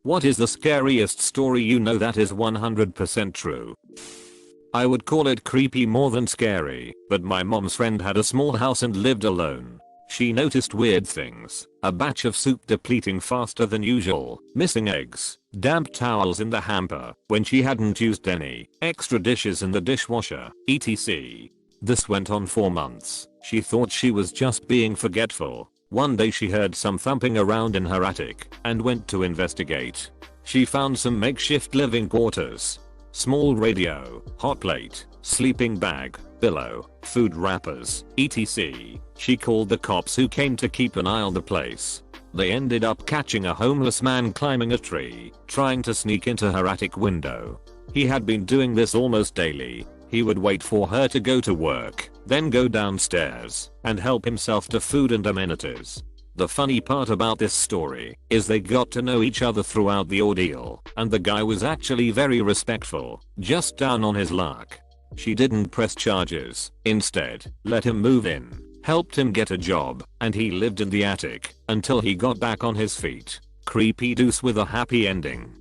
What is the scariest story you know that is 100% true? I would call it creepy more than scary, but my mom's friend had a small house and lived alone. She noticed weird things, a batch of soup depleting faster than usual, missing eggs, damp towels in the hamper when she hadn't used any, extra dishes in the dishwasher, etc. This went on for months. She thought she was just being forgetful. One day she heard some thumping around in her attic and went to investigate. She found some makeshift living quarters. Small radio, hot plate, sleeping bag, pillow, food wrappers, etc. She called the cops who came to keep an eye on the place. They ended up catching a homeless man climbing a tree, trying to sneak into her attic window. He had been doing this almost daily. He would wait for her to go to work, then go downstairs and help himself to food and amenities. The funny part about this story is they got to know each other throughout the ordeal, and the guy was actually very respectful, just down on his luck. She didn't press charges, instead, let him move in, helped him get a job, and he lived in the attic until he got back on his feet. Creepy deuce with a happy ending.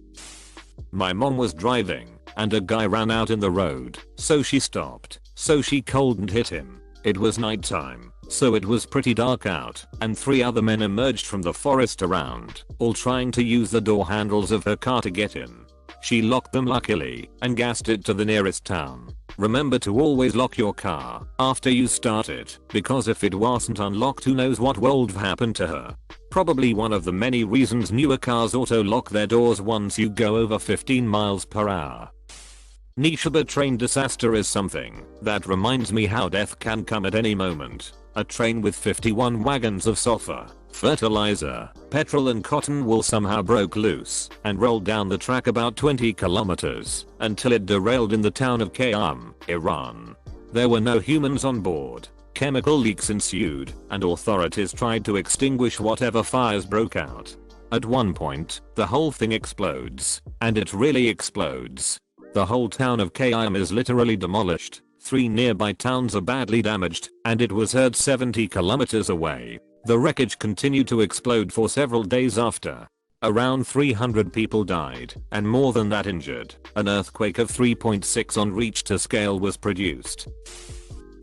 My mom was driving and a guy ran out in the road, so she stopped, so she cold and hit him. It was nighttime, so it was pretty dark out, and 3 other men emerged from the forest around, all trying to use the door handles of her car to get in. She locked them luckily and gassed it to the nearest town. Remember to always lock your car after you start it, because if it wasn't unlocked, who knows what would have happened to her. Probably one of the many reasons newer cars auto lock their doors once you go over 15 miles per hour. Niche, a train disaster is something that reminds me how death can come at any moment. A train with 51 wagons of sulfur, fertilizer, petrol and cotton wool somehow broke loose and rolled down the track about 20 kilometers until it derailed in the town of Qom, Iran. There were no humans on board. Chemical leaks ensued and authorities tried to extinguish whatever fires broke out. At one point, the whole thing explodes, and it really explodes. The whole town of Qom is literally demolished. 3 nearby towns are badly damaged, and it was heard 70 kilometers away. The wreckage continued to explode for several days after. Around 300 people died, and more than that injured. An earthquake of 3.6 on Richter scale was produced.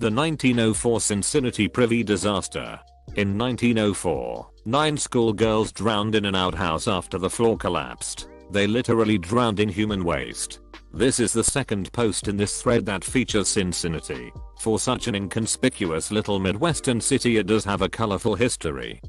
The 1904 Cincinnati Privy disaster. In 1904, 9 schoolgirls drowned in an outhouse after the floor collapsed. They literally drowned in human waste. This is the second post in this thread that features Cincinnati. For such an inconspicuous little Midwestern city, it does have a colorful history.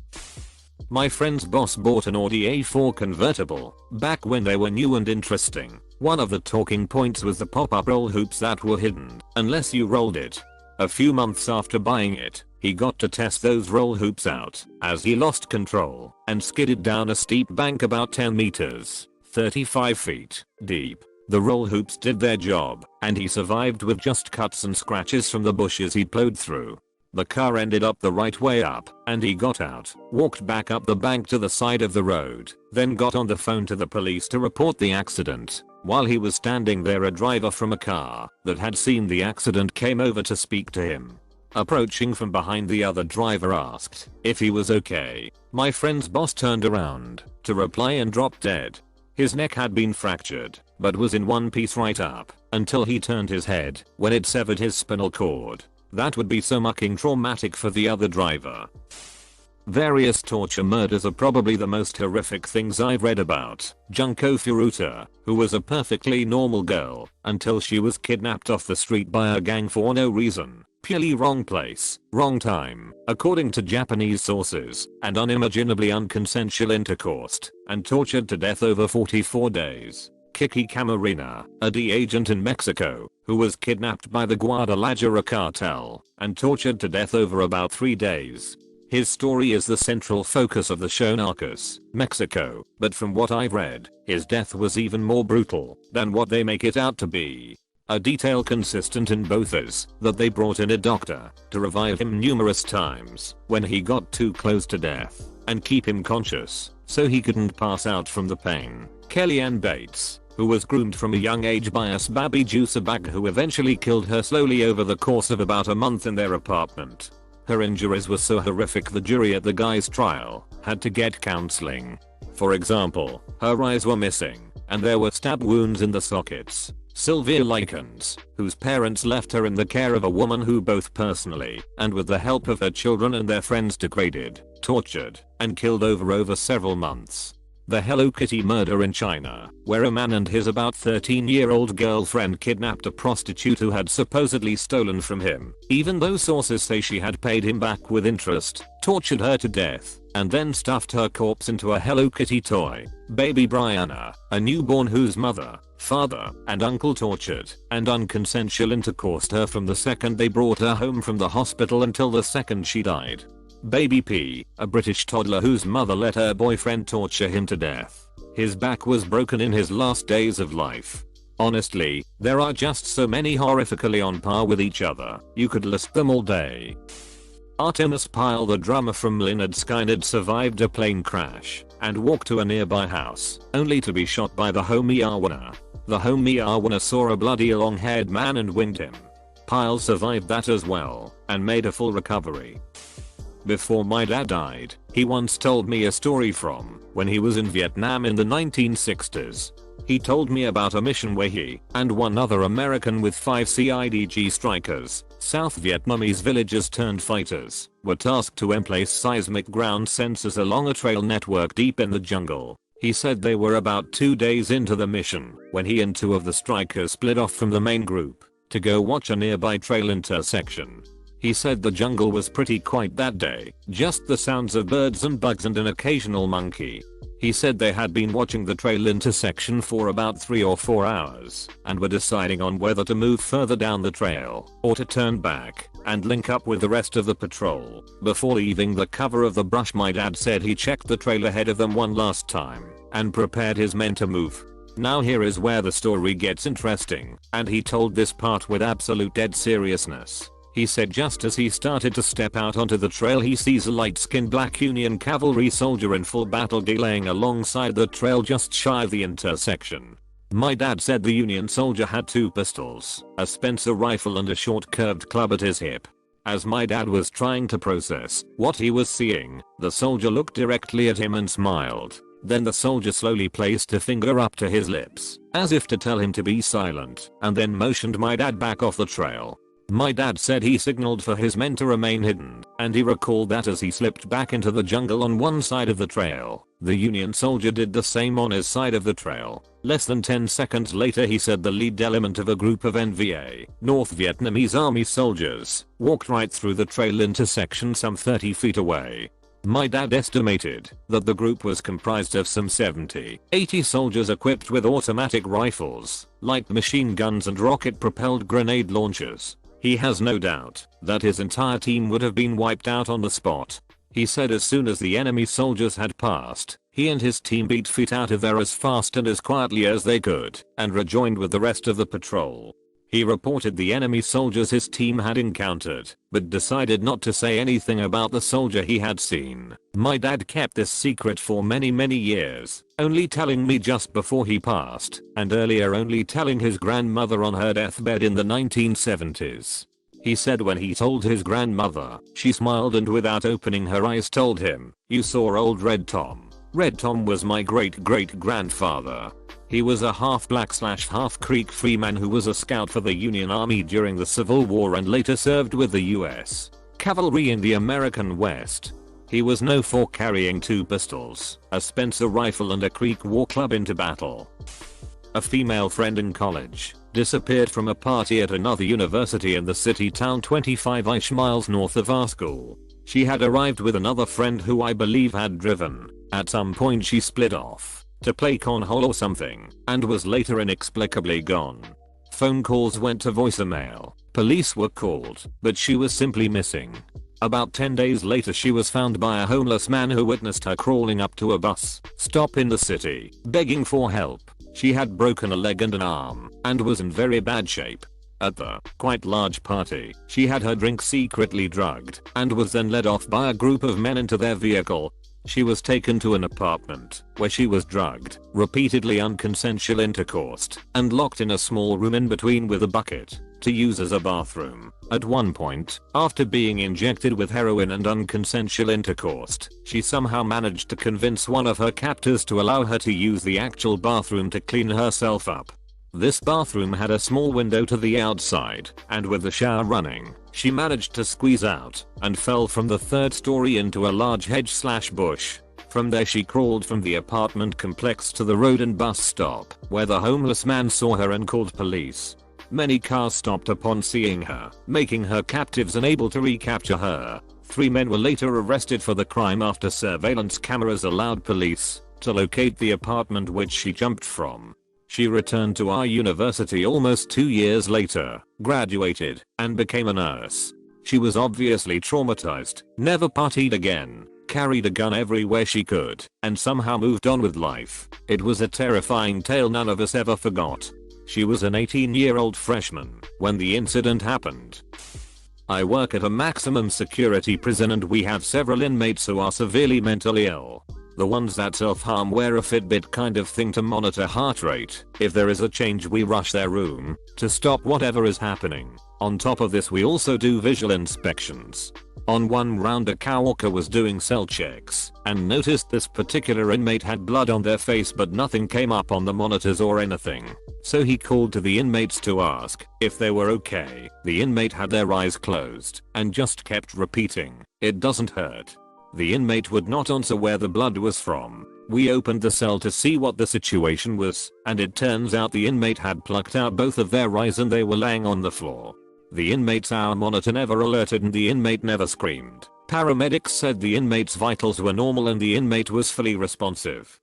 My friend's boss bought an Audi A4 convertible back when they were new and interesting. One of the talking points was the pop-up roll hoops that were hidden unless you rolled it. A few months after buying it, he got to test those roll hoops out as he lost control and skidded down a steep bank about 10 meters, 35 feet, deep. The roll hoops did their job, and he survived with just cuts and scratches from the bushes he plowed through. The car ended up the right way up, and he got out, walked back up the bank to the side of the road, then got on the phone to the police to report the accident. While he was standing there, a driver from a car that had seen the accident came over to speak to him. Approaching from behind, the other driver asked if he was okay. My friend's boss turned around to reply and dropped dead. His neck had been fractured, but was in one piece right up until he turned his head when it severed his spinal cord. That would be so mucking traumatic for the other driver. Various torture murders are probably the most horrific things I've read about. Junko Furuta, who was a perfectly normal girl until she was kidnapped off the street by a gang for no reason. Purely wrong place, wrong time, according to Japanese sources, and unimaginably unconsensual intercourse, and tortured to death over 44 days. Kiki Camarena, a D agent in Mexico, who was kidnapped by the Guadalajara cartel and tortured to death over about 3 days. His story is the central focus of the show Narcos, Mexico, but from what I've read, his death was even more brutal than what they make it out to be. A detail consistent in both is that they brought in a doctor to revive him numerous times when he got too close to death and keep him conscious so he couldn't pass out from the pain. Kellyanne Bates, who was groomed from a young age by a Babi juicer bag who eventually killed her slowly over the course of about a month in their apartment. Her injuries were so horrific the jury at the guy's trial had to get counseling. For example, her eyes were missing, and there were stab wounds in the sockets. Sylvia Likens, whose parents left her in the care of a woman who both personally and with the help of her children and their friends degraded, tortured, and killed over several months. The Hello Kitty murder in China, where a man and his about 13-year-old girlfriend kidnapped a prostitute who had supposedly stolen from him, even though sources say she had paid him back with interest, tortured her to death, and then stuffed her corpse into a Hello Kitty toy. Baby Brianna, a newborn whose mother, father, and uncle tortured and unconsensual intercoursed her from the second they brought her home from the hospital until the second she died. Baby P, a British toddler whose mother let her boyfriend torture him to death. His back was broken in his last days of life. Honestly, there are just so many horrifically on par with each other, you could list them all day. Artemis Pyle, the drummer from Lynyrd Skynyrd, survived a plane crash and walked to a nearby house, only to be shot by the homie Arwana. The homie Arwana saw a bloody long-haired man and winged him. Pyle survived that as well and made a full recovery. Before my dad died, he once told me a story from when he was in Vietnam in the 1960s. He told me about a mission where he and one other American with 5 CIDG strikers, South Vietnamese villagers turned fighters, were tasked to emplace seismic ground sensors along a trail network deep in the jungle. He said they were about 2 days into the mission when he and 2 of the strikers split off from the main group to go watch a nearby trail intersection. He said the jungle was pretty quiet that day, just the sounds of birds and bugs and an occasional monkey. He said they had been watching the trail intersection for about 3 or 4 hours and were deciding on whether to move further down the trail or to turn back and link up with the rest of the patrol. Before leaving the cover of the brush, my dad said he checked the trail ahead of them one last time and prepared his men to move. Now here is where the story gets interesting, and he told this part with absolute dead seriousness. He said just as he started to step out onto the trail, he sees a light-skinned black Union cavalry soldier in full battle gear laying alongside the trail just shy of the intersection. My dad said the Union soldier had 2 pistols, a Spencer rifle and a short curved club at his hip. As my dad was trying to process what he was seeing, the soldier looked directly at him and smiled. Then the soldier slowly placed a finger up to his lips, as if to tell him to be silent, and then motioned my dad back off the trail. My dad said he signaled for his men to remain hidden, and he recalled that as he slipped back into the jungle on one side of the trail, the Union soldier did the same on his side of the trail. Less than 10 seconds later, he said the lead element of a group of NVA, North Vietnamese Army soldiers, walked right through the trail intersection some 30 feet away. My dad estimated that the group was comprised of some 70-80 soldiers equipped with automatic rifles, light machine guns and rocket-propelled grenade launchers. He has no doubt that his entire team would have been wiped out on the spot. He said as soon as the enemy soldiers had passed, he and his team beat feet out of there as fast and as quietly as they could and rejoined with the rest of the patrol. He reported the enemy soldiers his team had encountered, but decided not to say anything about the soldier he had seen. My dad kept this secret for many years, only telling me just before he passed, and earlier only telling his grandmother on her deathbed in the 1970s. He said when he told his grandmother, she smiled and without opening her eyes told him, "You saw old Red Tom." Red Tom was my great-great-grandfather. He was a half-black/half Creek freeman who was a scout for the Union Army during the Civil War and later served with the US Cavalry in the American West. He was known for carrying 2 pistols, a Spencer rifle and a Creek war club into battle. A female friend in college disappeared from a party at another university in the city town 25-ish miles north of our school. She had arrived with another friend who I believe had driven. At some point she split off to play cornhole or something, and was later inexplicably gone. Phone calls went to voicemail, police were called, but she was simply missing. About 10 days later she was found by a homeless man who witnessed her crawling up to a bus stop in the city, begging for help. She had broken a leg and an arm, and was in very bad shape. At the quite large party, she had her drink secretly drugged, and was then led off by a group of men into their vehicle. She was taken to an apartment, where she was drugged, repeatedly unconsensual intercoursed, and locked in a small room in between with a bucket. to use as a bathroom. At one point, after being injected with heroin and unconsensual intercourse, she somehow managed to convince one of her captors to allow her to use the actual bathroom to clean herself up. This bathroom had a small window to the outside, and with the shower running, she managed to squeeze out and fell from the 3rd story into a large hedge/bush. From there she crawled from the apartment complex to the road and bus stop, where the homeless man saw her and called police. Many cars stopped upon seeing her, making her captives unable to recapture her. 3 men were later arrested for the crime after surveillance cameras allowed police to locate the apartment which she jumped from. She returned to our university almost 2 years later, graduated, and became a nurse. She was obviously traumatized, never partied again, carried a gun everywhere she could, and somehow moved on with life. It was a terrifying tale none of us ever forgot. She was an 18-year-old freshman when the incident happened. I work at a maximum security prison and we have several inmates who are severely mentally ill. The ones that self-harm wear a Fitbit kind of thing to monitor heart rate. If there is a change we rush their room to stop whatever is happening. On top of this we also do visual inspections. On one round a coworker was doing cell checks and noticed this particular inmate had blood on their face but nothing came up on the monitors or anything. So he called to the inmates to ask if they were okay. The inmate had their eyes closed and just kept repeating, "It doesn't hurt." The inmate would not answer where the blood was from. We opened the cell to see what the situation was, and it turns out the inmate had plucked out both of their eyes and they were laying on the floor. The inmate's hour monitor never alerted and the inmate never screamed. Paramedics said the inmate's vitals were normal and the inmate was fully responsive.